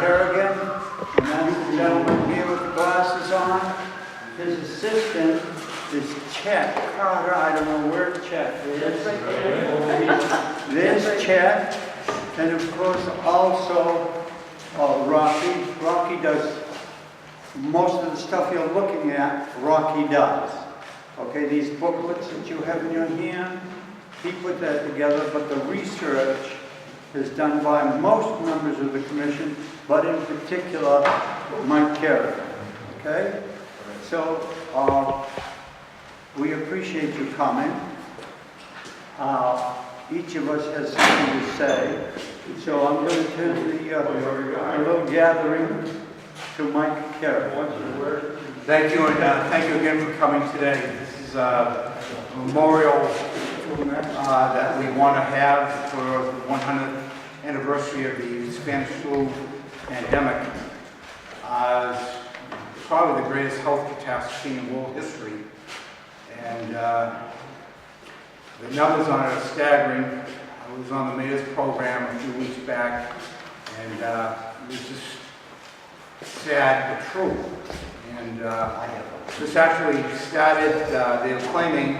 Kerrigan, and that's the gentleman here with the glasses on. His assistant is Chet Carter. I don't know where Chet is. There's Chet, and of course also Rocky. Rocky does most of the stuff you're looking at. Rocky does. Okay, these booklets that you have in your hand, he put that together, but the research is done by most members of the commission, but in particular, Mike Kerrigan. Okay? So, we appreciate you coming. Each of us has something to say. So I'm going to turn the little gathering to Mike Kerrigan. Thank you, and thank you again for coming today. This is a memorial that we want to have for the 100th anniversary of the Spanish flu pandemic. It's probably the greatest health catastrophe in world history, and the numbers on it are staggering. I was on the mayor's program a few weeks back, and it was just sad but true. And this actually started, they were claiming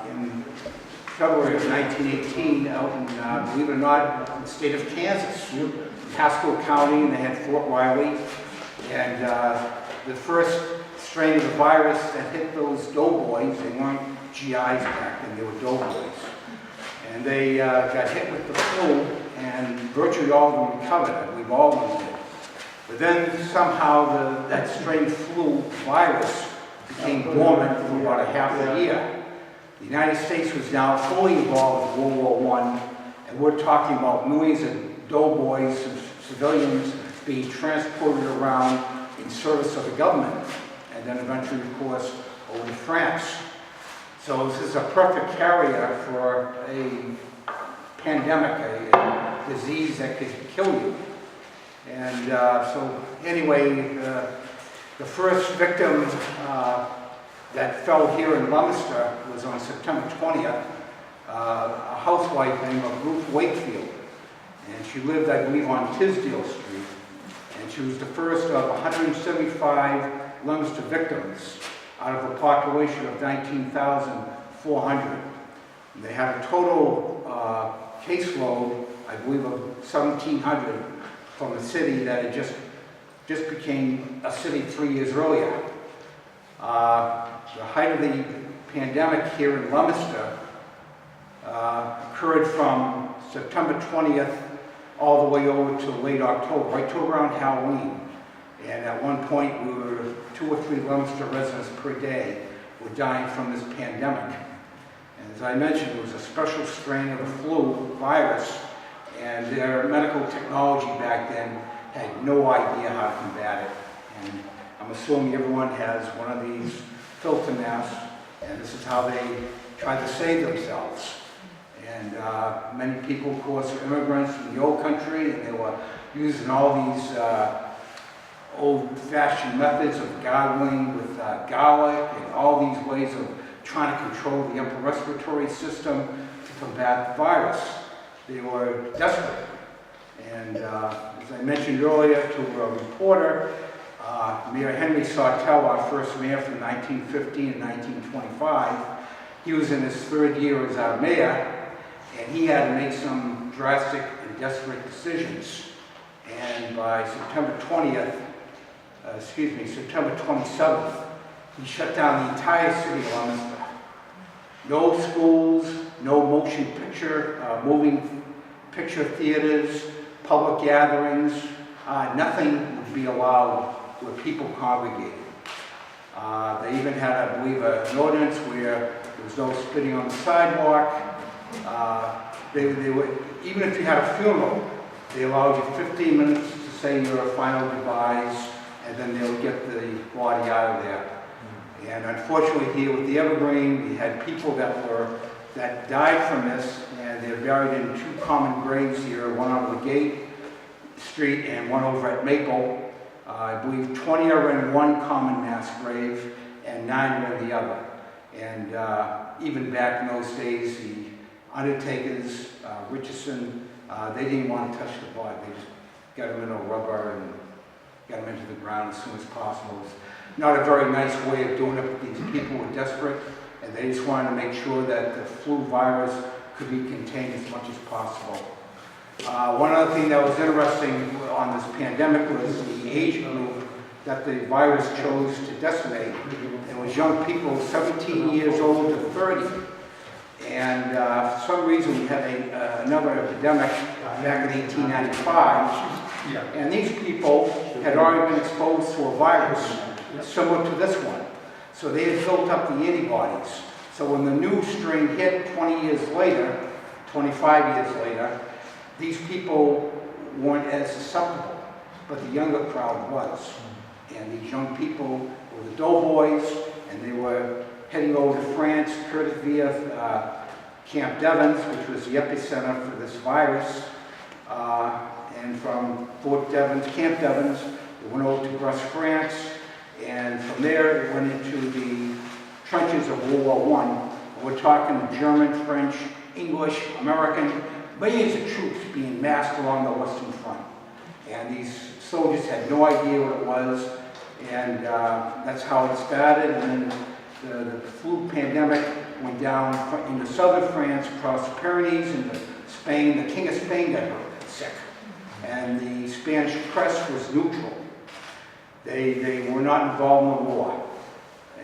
in February of 1918 out in, believe it or not, in the state of Kansas, Pasco County, and they had Fort Riley. And the first strain of the virus that hit those doughboys, they weren't GIs back then, they were doughboys. And they got hit with the flu, and virtually all of them recovered, I believe all of them did. But then somehow that strain flu virus became dormant for about a half a year. The United States was now fully involved in World War I, and we're talking about millions of doughboys and civilians being transported around in service of the government, and then eventually, of course, over to France. So this is a perfect carrier for a pandemic, a disease that could kill you. And so anyway, the first victim that fell here in Leominster was on September 20th, a housewife named Ruth Wakefield. And she lived, I believe, on Tisdale Street. And she was the first of 175 Leominster victims out of a population of 19,400. And they had a total caseload, I believe, of 1,700 from a city that had just became a city 3 years earlier. The height of the pandemic here in Leominster occurred from September 20th all the way over to late October, right to around Halloween. And at one point, we were 2 or 3 Leominster residents per day were dying from this pandemic. And as I mentioned, it was a special strain of the flu virus, and their medical technology back then had no idea how to combat it. And I'm assuming everyone has one of these filter masks, and this is how they tried to save themselves. And many people, of course, are immigrants from the old country, and they were using all these old-fashioned methods of gargling with garlic and all these ways of trying to control the upper respiratory system to combat the virus. They were desperate. And as I mentioned earlier to a reporter, Mayor Henry Sawtell, our first mayor from 1915 and 1925, he was in his 3rd year as our mayor, and he had to make some drastic and desperate decisions. And by September 27th, he shut down the entire city of Leominster. No schools, no motion picture, moving picture theaters, public gatherings, nothing would be allowed where people congregated. They even had, I believe, an ordinance where there was no spitting on the sidewalk. They would, even if you had a funeral, they allowed you 15 minutes to say your final goodbyes, and then they would get the body out of there. And unfortunately, here with the Evergreen, we had people that died from this, and they're buried in 2 common graves here, one on Legate Street and one over at Maple. I believe 20 are in one common mass grave and 9 are in the other. And even back in those days, the undertakers, Richardson, they didn't want to touch the body. They just get them in a rubber and get them into the ground as soon as possible. It's not a very nice way of doing it, but these people were desperate, and they just wanted to make sure that the flu virus could be contained as much as possible. One other thing that was interesting on this pandemic was the age group that the virus chose to decimate. It was young people 17 years old to 30. And for some reason we had another epidemic back in 1895. And these people had already been exposed to a virus similar to this one. So they had built up the antibodies. So when the new strain hit 20 years later, 25 years later, these people weren't as susceptible, but the younger crowd was. And these young people were the doughboys, and they were heading over to France, Curtis via Camp Devens, which was the epicenter for this virus. And from Fort Devens, Camp Devens, it went over to Brest, France, and from there it went into the trenches of World War I. We're talking German, French, English, American, millions of troops being massed along the Western Front. And these soldiers had no idea what it was, and that's how it started. And then the flu pandemic went down into southern France, across the Pyrenees, into Spain. The King of Spain got sick, and the Spanish press was neutral. They were not involved in the war,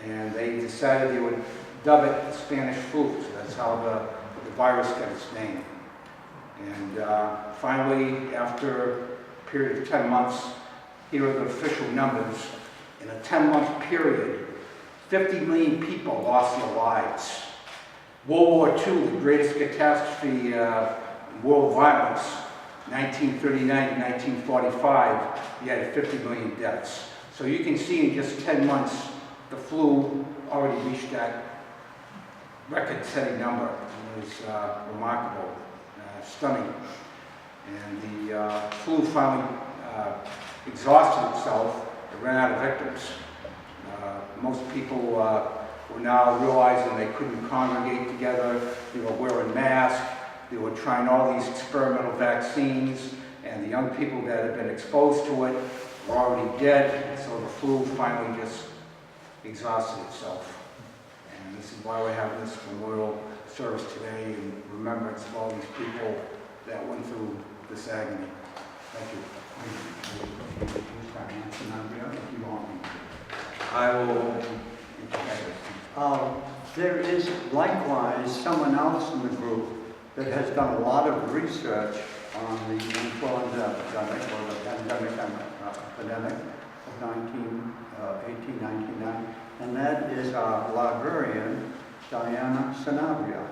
and they decided they would dub it the Spanish flu. So that's how the virus got its name. And finally, after a period of 10 months, here are the official numbers. In a 10-month period, 50 million people lost their lives. World War II, the greatest catastrophe in world violence, 1939 to 1945, you had 50 million deaths. So you can see in just 10 months, the flu already reached that record-setting number. It was remarkable, stunning. And the flu finally exhausted itself. It ran out of victims. Most people were now realizing they couldn't congregate together. They were wearing masks. They were trying all these experimental vaccines, and the young people that had been exposed to it were already dead, so the flu finally just exhausted itself. And this is why we're having this memorial service today in remembrance of all these people that went through this agony. Thank you. I will. There is likewise someone else in the group that has done a lot of research on the influenza epidemic, or the pandemic epidemic of 1899, and that is our librarian, Diana Sanabria.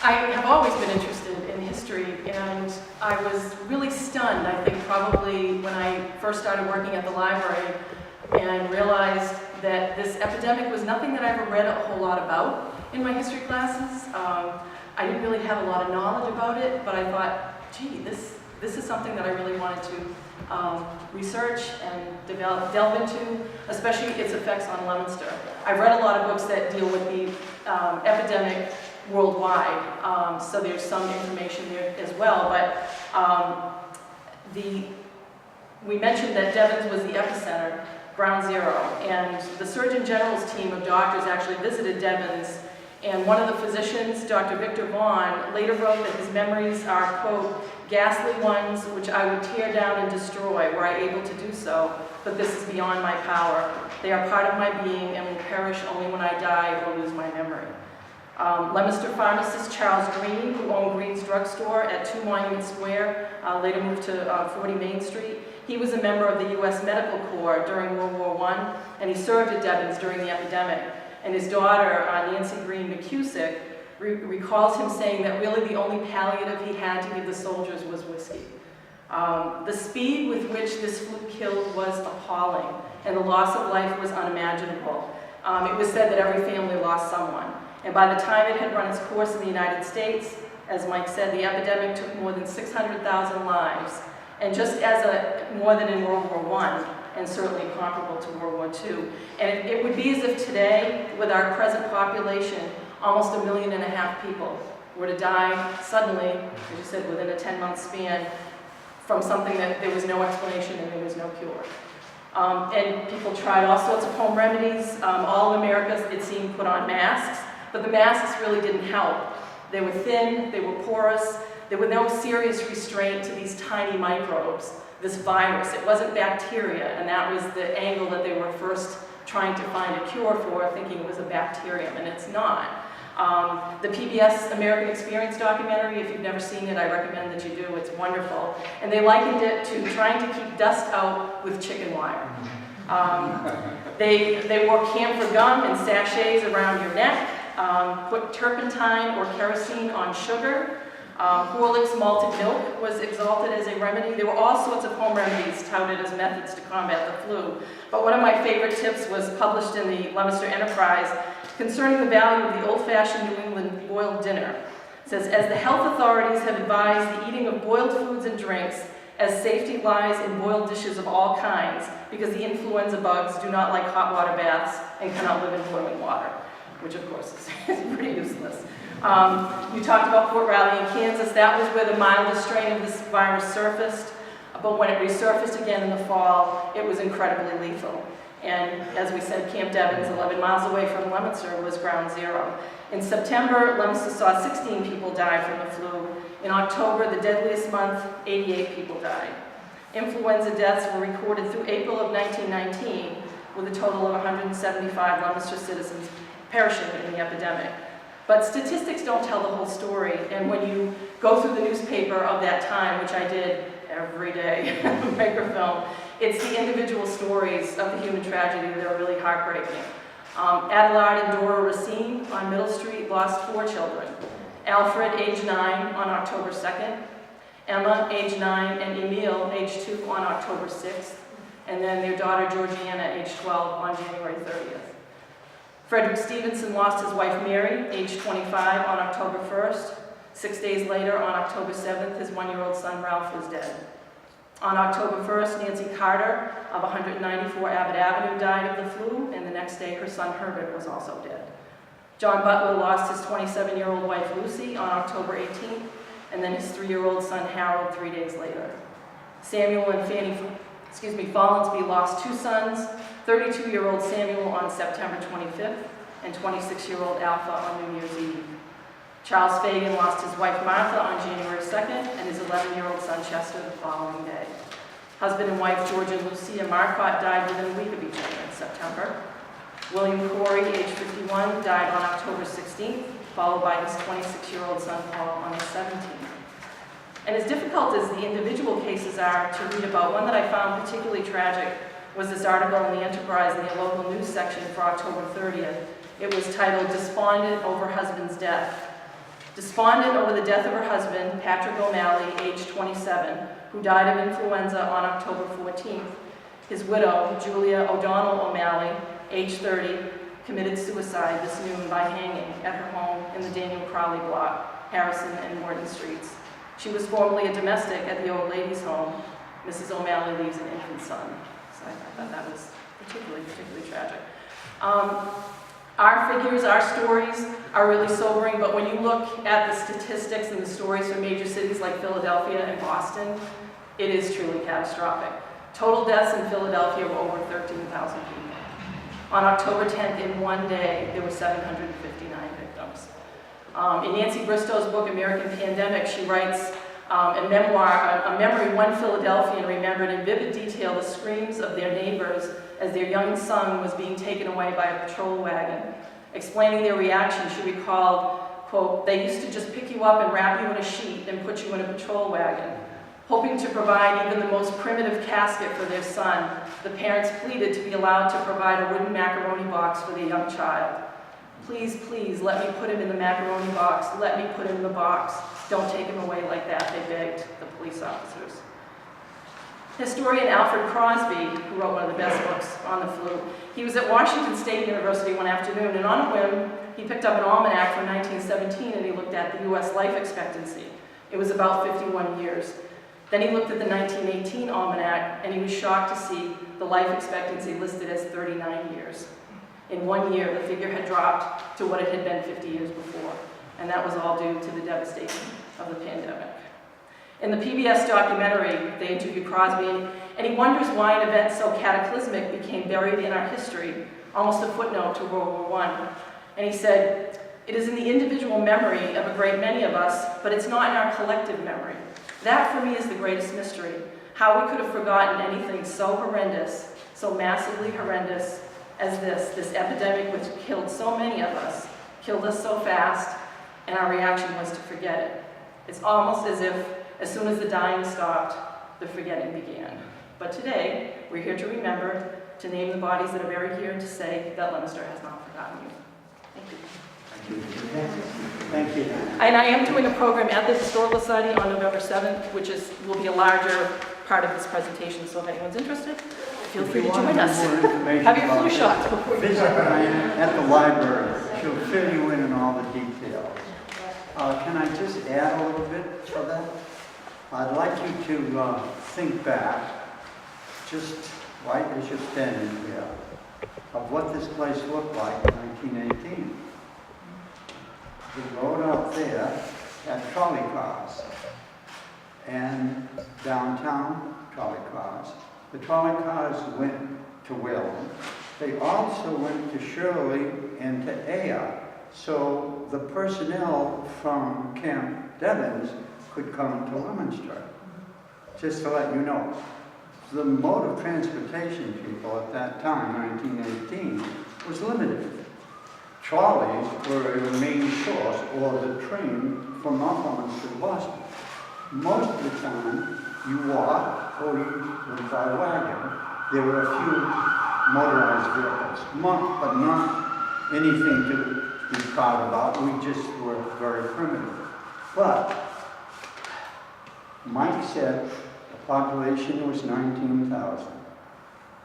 I have always been interested in history, and I was really stunned, I think, probably when I first started working at the library and realized that this epidemic was nothing that I ever read a whole lot about in my history classes. I didn't really have a lot of knowledge about it, but I thought, gee, this is something that I really wanted to research and delve into, especially its effects on Leominster. I've read a lot of books that deal with the epidemic worldwide, so there's some information there as well, but we mentioned that Devens was the epicenter, ground zero, and the Surgeon General's team of doctors actually visited Devens, and one of the physicians, Dr. Victor Vaughn, later wrote that his memories are, quote, ghastly ones which I would tear down and destroy were I able to do so, but this is beyond my power. They are part of my being and will perish only when I die or lose my memory. Leominster pharmacist Charles Green, who owned Green's Drugstore at 2 Monument Square, later moved to 40 Main Street. He was a member of the U.S. Medical Corps during World War I, and he served at Devens during the epidemic. And his daughter, Nancy Green McCusick, recalls him saying that really the only palliative he had to give the soldiers was whiskey. The speed with which this flu killed was appalling, and the loss of life was unimaginable. It was said that every family lost someone. And by the time it had run its course in the United States, as Mike said, the epidemic took more than 600,000 lives. And just as more than in World War I, and certainly comparable to World War II. And it would be as if today, with our present population, almost 1.5 million people were to die suddenly, as you said, within a 10-month span, from something that there was no explanation and there was no cure. And people tried all sorts of home remedies. All of America, it seemed, put on masks, but the masks really didn't help. They were thin, they were porous, there was no serious restraint to these tiny microbes, this virus. It wasn't bacteria, and that was the angle that they were first trying to find a cure for, thinking it was a bacterium, and it's not. The PBS American Experience documentary, if you've never seen it, I recommend that you do. It's wonderful. And they likened it to trying to keep dust out with chicken wire. They wore camphor gum and sachets around your neck, put turpentine or kerosene on sugar. Horlick's malted milk was exalted as a remedy. There were all sorts of home remedies touted as methods to combat the flu. But one of my favorite tips was published in the Leominster Enterprise concerning the value of the old-fashioned New England boiled dinner. It says, as the health authorities have advised the eating of boiled foods and drinks, as safety lies in boiled dishes of all kinds, because the influenza bugs do not like hot water baths and cannot live in boiling water, which of course is pretty useless. You talked about Fort Riley in Kansas. That was where the mildest strain of this virus surfaced, but when it resurfaced again in the fall, it was incredibly lethal. And as we said, Camp Devens, 11 miles away from Leominster, was ground zero. In September, Leominster saw 16 people die from the flu. In October, the deadliest month, 88 people died. Influenza deaths were recorded through April of 1919, with a total of 175 Leominster citizens perishing in the epidemic. But statistics don't tell the whole story, and when you go through the newspaper of that time, which I did every day, microfilm, it's the individual stories of the human tragedy that are really heartbreaking. Adelard and Dora Racine on Middle Street lost 4 children. Alfred, age 9, on October 2nd. Emma, age 9, and Emile, age 2, on October 6th. And then their daughter, Georgiana, age 12, on January 30th. Frederick Stevenson lost his wife, Mary, age 25, on October 1st. 6 days later, on October 7th, his 1-year-old son, Ralph, was dead. On October 1st, Nancy Carter of 194 Abbott Avenue died of the flu, and the next day her son Herbert was also dead. John Butler lost his 27-year-old wife Lucy on October 18th, and then his 3-year-old son Harold 3 days later. Samuel and Fanny Follinsby lost 2 sons, 32-year-old Samuel on September 25th, and 26-year-old Alpha on New Year's Eve. Charles Fagan lost his wife Martha on January 2nd and his 11-year-old son Chester the following day. Husband and wife George and Lucia Marcotte died within a week of each other in September. William Corey, age 51, died on October 16th, followed by his 26-year-old son Paul on the 17th. And as difficult as the individual cases are to read about, one that I found particularly tragic was this article in the Enterprise in the local news section for October 30th. It was titled, Despondent Over Husband's Death. Despondent over the death of her husband, Patrick O'Malley, age 27, who died of influenza on October 14th. His widow, Julia O'Donnell O'Malley, age 30, committed suicide this noon by hanging at her home in the Daniel Crowley block, Harrison and Morton Streets. She was formerly a domestic at the old ladies' home. Mrs. O'Malley leaves an infant son. So I thought that was particularly tragic. Our figures, our stories are really sobering, but when you look at the statistics and the stories from major cities like Philadelphia and Boston, it is truly catastrophic. Total deaths in Philadelphia were over 13,000 people. On October 10th, in one day, there were 759 victims. In Nancy Bristow's book, American Pandemic, she writes a memoir, a memory one Philadelphian remembered in vivid detail the screams of their neighbors as their young son was being taken away by a patrol wagon. Explaining their reaction, she recalled, quote, they used to just pick you up and wrap you in a sheet and put you in a patrol wagon. Hoping to provide even the most primitive casket for their son, the parents pleaded to be allowed to provide a wooden macaroni box for their young child. Please, please, let me put him in the macaroni box. Let me put him in the box. Don't take him away like that, they begged the police officers. Historian Alfred Crosby, who wrote one of the best books on the flu, he was at Washington State University one afternoon, and on a whim, he picked up an almanac from 1917 and he looked at the US life expectancy. It was about 51 years. Then he looked at the 1918 almanac and he was shocked to see the life expectancy listed as 39 years. In 1 year, the figure had dropped to what it had been 50 years before. and that was all due to the devastation of the pandemic. In the PBS documentary, they interviewed Crosby, and he wonders why an event so cataclysmic became buried in our history, almost a footnote to World War I. And he said, "It is in the individual memory of a great many of us, but it's not in our collective memory. That, for me, is the greatest mystery. How we could have forgotten anything so horrendous, so massively horrendous as this epidemic which killed so many of us, killed us so fast, and our reaction was to forget it. It's almost as if, as soon as the dying stopped, the forgetting began. But today, we're here to remember, to name the bodies that are buried here, and to say that Leominster has not forgotten you." Thank you. Thank you. And I am doing a program at the Historical Society on November 7th, which will be a larger part of this presentation, so if anyone's interested, feel free to join us. Have your flu shots before you visit Diane at the library. She'll fill you in on all the details. Can I just add a little bit to that? I'd like you to think back, just right as you're standing here, of what this place looked like in 1918. The road out there had trolley cars, and downtown trolley cars. The trolley cars went to Welland. They also went to Shirley and to Aya, so the personnel from Camp Devens could come to Leominster. Just to let you know, the mode of transportation, people, at that time, 1918, was limited. Trolleys were the main source, or the train from North Leominster to Boston. Most of the time, you walked or you went by wagon. There were a few motorized vehicles, but not anything to be proud about. We just were very primitive. But Mike said the population was 19,000.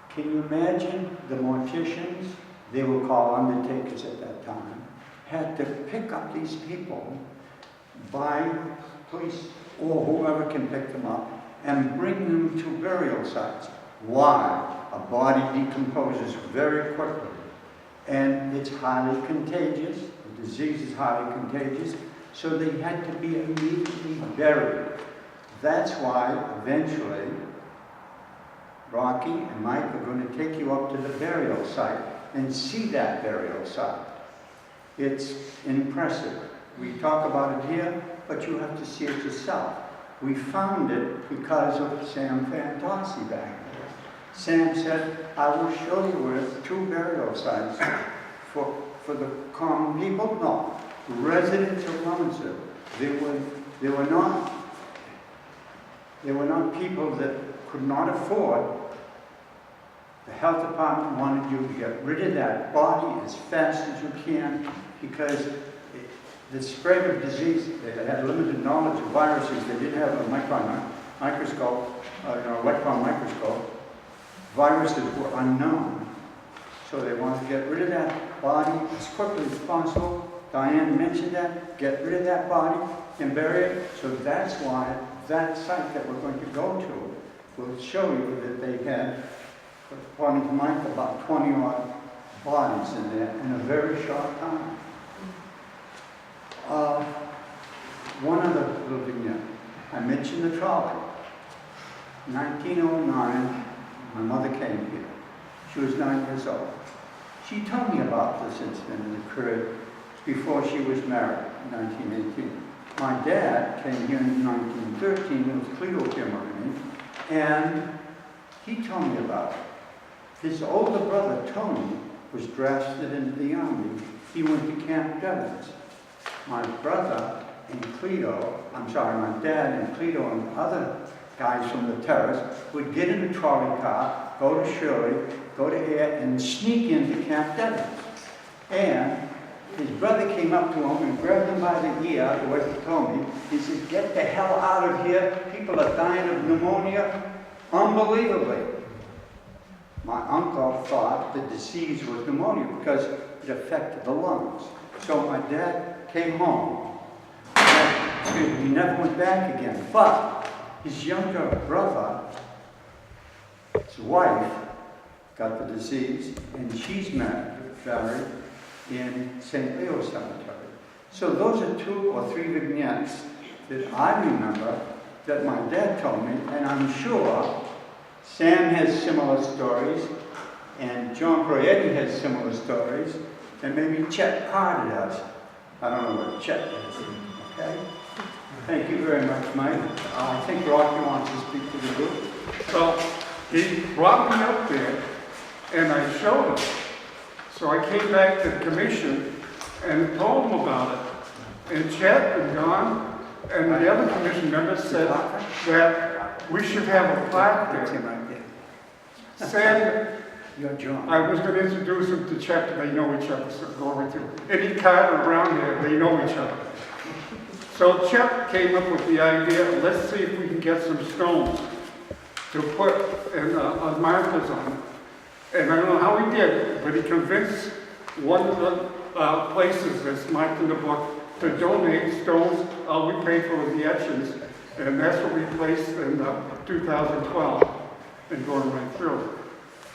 Can you imagine the morticians, they were called undertakers at that time, had to pick up these people by police or whoever can pick them up and bring them to burial sites. Why? A body decomposes very quickly, and it's highly contagious. The disease is highly contagious, so they had to be immediately buried. That's why eventually Rocky and Mike are going to take you up to the burial site and see that burial site. It's impressive. We talk about it here, but you have to see it yourself. We found it because of Sam Fantasi back there. Sam said, "I will show you where 2 burial sites for the common people." No, residents of Leominster. They were not people that could not afford. The health department wanted you to get rid of that body as fast as you can, because the spread of disease, they had limited knowledge of viruses. They didn't have a microscope, electron microscope. Viruses were unknown. So they wanted to get rid of that body as quickly as possible. Diane mentioned that, get rid of that body and bury it. So that's why that site that we're going to go to will show you that they had, according to Mike, about 20-odd bodies in there in a very short time. One other little vignette. I mentioned the trolley. 1909, my mother came here. She was 9 years old. She told me about this incident that occurred before she was married in 1918. My dad came here in 1913. It was Cleo came with me, and he told me about it. His older brother, Tony, was drafted into the army. He went to Camp Devens. My brother and my dad and Cleo and other guys from the terrace would get in a trolley car, go to Shirley, go to Air, and sneak into Camp Devens. And his brother came up to him and grabbed him by the ear, the way he told me. He said, "Get the hell out of here. People are dying of pneumonia unbelievably." My uncle thought the disease was pneumonia because it affected the lungs. So my dad came home. He never went back again. But his younger brother, his wife, got the disease, and she's buried in St. Leo's Cemetery. So those are 2 or 3 vignettes that I remember that my dad told me, and I'm sure Sam has similar stories, and John Proietti has similar stories, and maybe Chet Carter does. I don't know what Chet is, okay? Thank you very much, Mike. I think Rocky wants to speak to the group. So he brought me up there and I showed him. So I came back to the commission and told him about it. And Chet and Don and the other commission members said that we should have a plaque That's him there. right there. Said You're John. I was going to introduce them to Chet, and they know each other, so go with you. Any Carter around here, they know each other. So Chet came up with the idea, let's see if we can get some stones to put in, markers on. And I don't know how he did, but he convinced one of the places that's marked in the book to donate stones. All we paid for was the etchings, and that's what we placed in 2012 and going right through.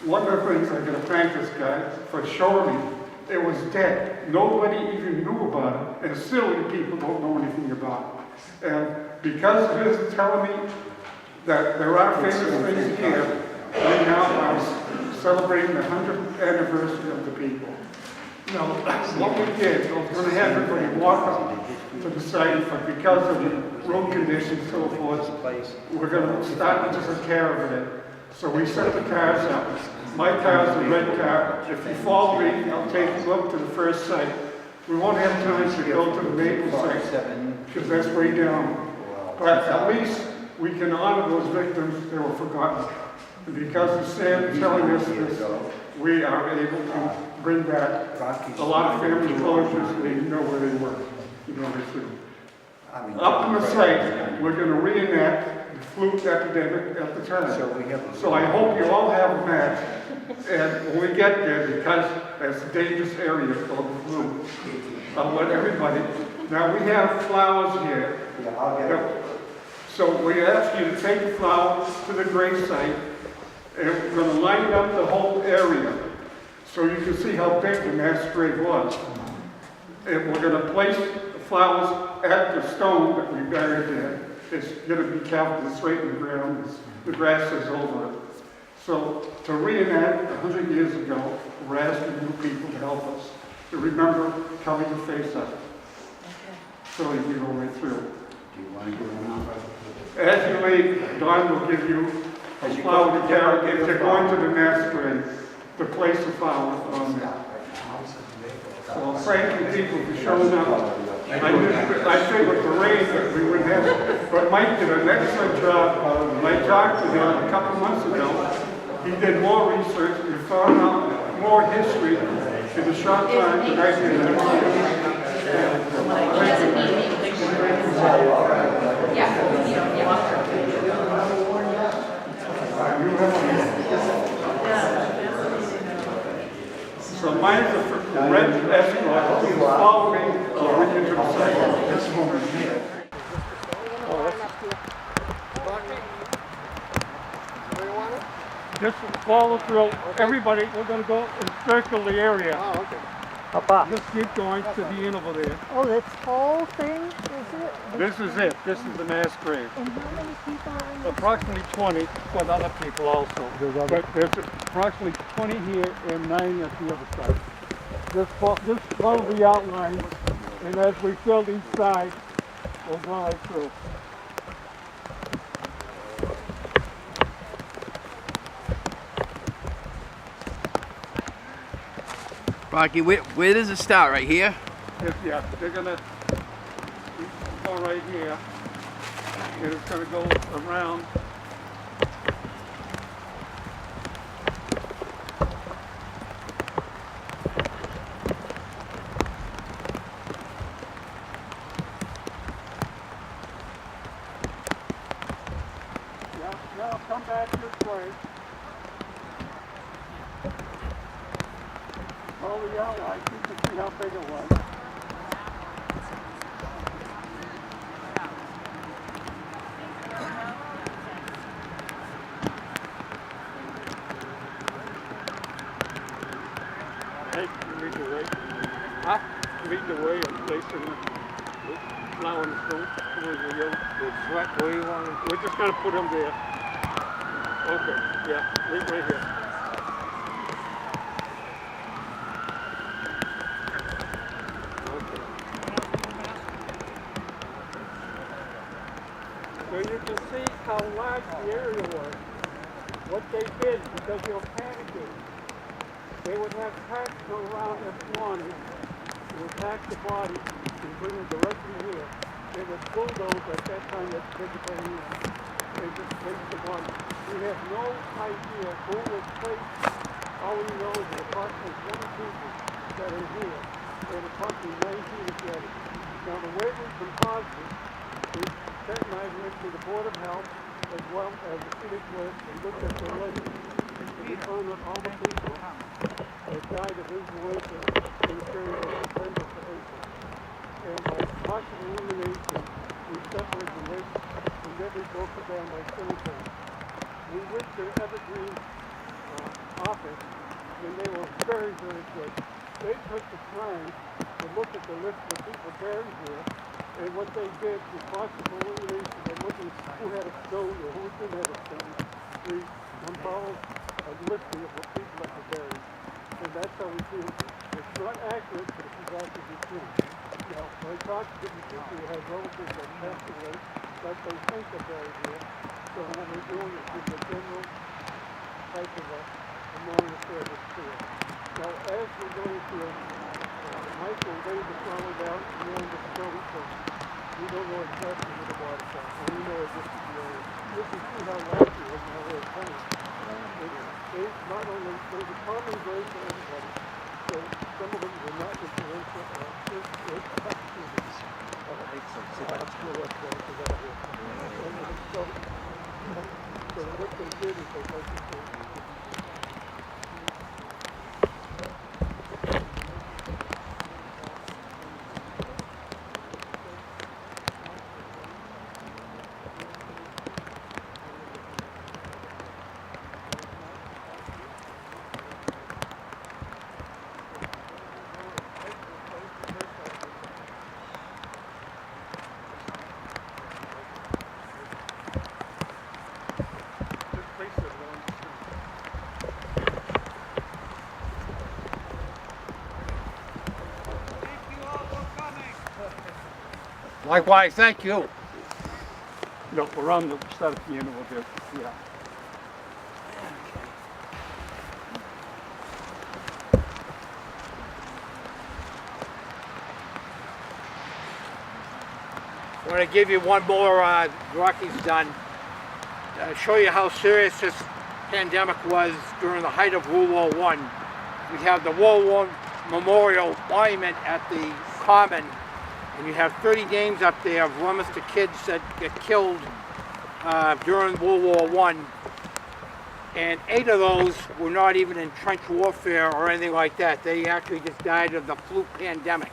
One of the things I gotta thank this guy for showing me, it was dead. Nobody even knew about it, and still people don't know anything about it. And because of his telling me that there are famous things here, we now are celebrating the 100th anniversary of the people. Now, what we did, I was gonna have everybody walk up to the site, but because of the road conditions and so forth, we're gonna start with just a caravan. So we set the cars up. My car's a red car. If you follow me, I'll take you up to the first site. We won't have time to go to the Maple site, because that's way down. But at least we can honor those victims that were forgotten. And because of Sam telling us this, we are able to bring back a lot of family closures, and they know where they were. You know, they do. Up on the site, we're going to reenact the flu epidemic at the time. So I hope you all have a match. And when we get there, because that's a dangerous area called the flu, I'll let everybody. Now we have flowers here. Yeah, I'll get it. So we ask you to take the flowers to the grave site, and we're going to line up the whole area so you can see how big the mass grave was. And we're going to place the flowers at the stone that we buried there. It's going to be careful, it's right in the ground, the grass is over it. So to reenact 100 years ago, we're asking you people to help us to remember coming to face up. So you can go right through. Do you want to give them As you leave, Don will give you a flower to carry. If you're going to the mass grave, to place a flower on there. So thank you people for showing up. I think with the rain that we wouldn't have it. But Mike did an excellent job. When I talked to him a couple months ago, he did more research and found out more history in the short time that I did. So mine is a red escort. Follow me into the site. This woman here. Just follow through. Everybody, we're going to go and circle the area. Oh, okay. Just keep going to the end over there. Oh, this whole thing, is it? This is it. This is the mass grave. And how many people are in this? Approximately 20 with other people also. But there's approximately 20 here and 9 at the other side. Just follow the outline, and as we fill each side, we'll go right through. Rocky, where does it start? Right here? Yeah, they're gonna go right here, and it's gonna go around. Yeah, now come back this way. Follow the outline, you can see how big it was. Hey, you read the right? Huh? lead the way and placing the flower in the stone. Where you want to? We're just gonna put them there. Okay, yeah, leave right here. Okay. So you can see how large the area was. What they did, because they were panicking, they would have carts go around F1 and attack the body and bring them directly here. They would bulldoze at that time that physical unit. They just place the body. We have no idea who was placed. All we know is that approximately 20 people that are here and approximately 19 together. Now the way we composed it, Ted and I went to the Board of Health as well as the city clerk and looked at the list. We found that all the people that died of influenza in the period of September to April. And by partial elimination, we separated the list and then we broke it down by cemetery. We went to Evergreen office and they were very, very good. They took the time to look at the list of people buried here, and what they did was possible elimination by looking who had a stone or who didn't have a stone. We compiled a listing of the people that were buried, and that's how we do it. It's not accurate, but it's as accurate as true. Now, when I talk to different people who have relatives that passed away, like they think they're buried here, so what we're doing is give a general type of a memorial service to it. Now, as we're going through, Michael laid the flowers out and then the stone, so we don't know exactly where the water comes. And we know this is the area. You can see how large it is and how it's coming. It's not only, there's a common grade for everybody. So some of them were not influential or so what they did is they basically Likewise, thank you. no, we're on the start at the end of it. Yeah. I'm going to give you one more Rocky's done. Show you how serious this pandemic was during the height of World War I. We have the World War Memorial Monument at the Common, and you have 30 names up there of Leominster kids that get killed during World War I. And 8 of those were not even in trench warfare or anything like that. They actually just died of the flu pandemic,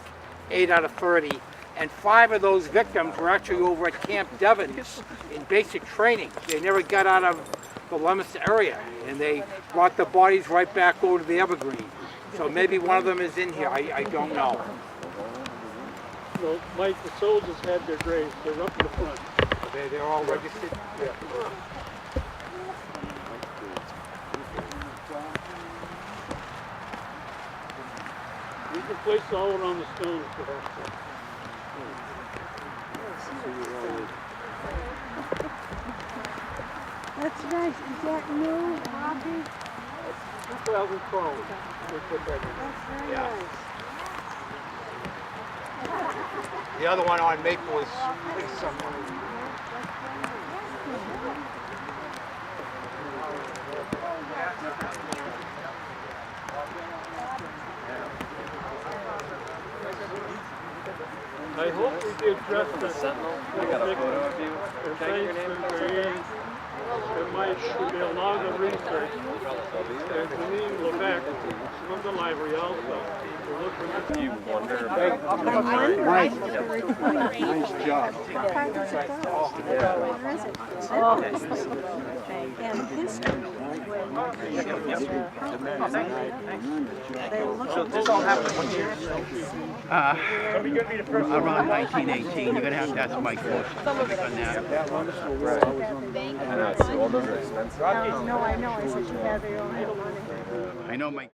8 out of 30. And 5 of those victims were actually over at Camp Devens in basic training. They never got out of the Leominster area, and they brought the bodies right back over to the Evergreen. So maybe one of them is in here, I don't know. No, Mike, the soldiers had their graves. They're up in the front. They're all registered? Yeah. You can place all it on the stone if you have to. That's nice. Is that new, Bobby? 2012. They put that in. That's very Yeah. nice. The other one on Maple is somewhere. I hope we did justice. I got a photo of you. Thank your name and Mike, should be a lot of research. And Janine Levesque from the library also. We're looking at You wonder. Nice job. What part does it go? Where is it? And history. So this all happened one year? Around 1918. You're gonna have to ask Mike Bush on that. No, I know. I said you have your own money. I know Mike.